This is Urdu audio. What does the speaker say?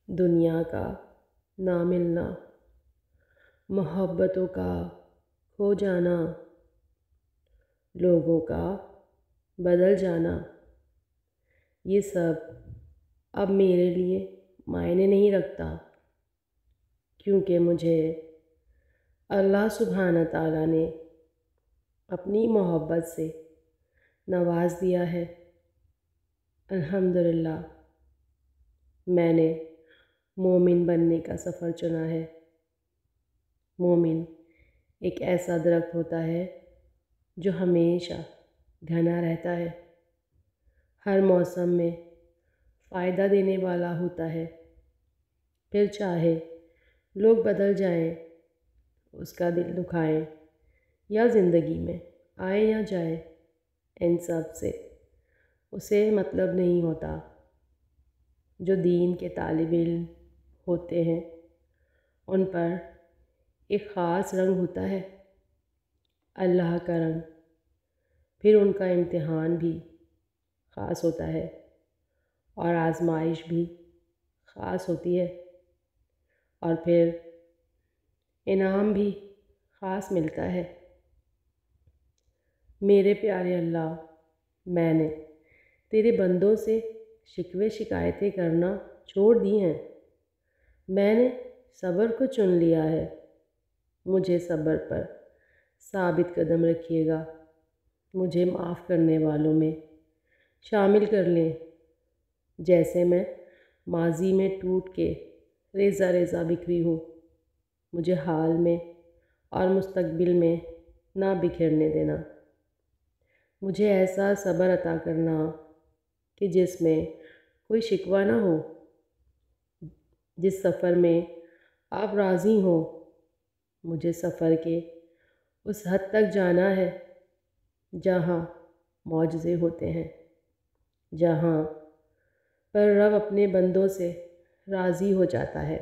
دنیا کا نہ ملنا، محبتوں کا کھو جانا، لوگوں کا بدل جانا، یہ سب اب میرے لیے معنی نہیں رکھتا، کیونکہ مجھے اللہ سبحانہ تعالیٰ نے اپنی محبت سے نواز دیا ہے۔ الحمدللہ میں نے مومن بننے کا سفر چنا ہے۔ مومن ایک ایسا درخت ہوتا ہے جو ہمیشہ گھنا رہتا ہے، ہر موسم میں فائدہ دینے والا ہوتا ہے، پھر چاہے لوگ بدل جائیں، اس کا دل دکھائیں یا زندگی میں آئے یا جائے، ان سب سے اسے مطلب نہیں ہوتا۔ جو دین کے طالب علم ہوتے ہیں ان پر ایک خاص رنگ ہوتا ہے، اللہ کا رنگ، پھر ان کا امتحان بھی خاص ہوتا ہے اور آزمائش بھی خاص ہوتی ہے، اور پھر انعام بھی خاص ملتا ہے۔ میرے پیارے اللہ، میں نے تیرے بندوں سے شکوے شکایتیں کرنا چھوڑ دی ہیں، میں نے صبر کو چن لیا ہے۔ مجھے صبر پر ثابت قدم رکھیے گا، مجھے معاف کرنے والوں میں شامل کر لیں، جیسے میں ماضی میں ٹوٹ کے ریزہ ریزہ بکھری ہوں، مجھے حال میں اور مستقبل میں نہ بکھرنے دینا۔ مجھے ایسا صبر عطا کرنا کہ جس میں کوئی شکوہ نہ ہو، جس سفر میں آپ راضی ہوں۔ مجھے سفر کے اس حد تک جانا ہے جہاں معجزے ہوتے ہیں، جہاں پر رب اپنے بندوں سے راضی ہو جاتا ہے۔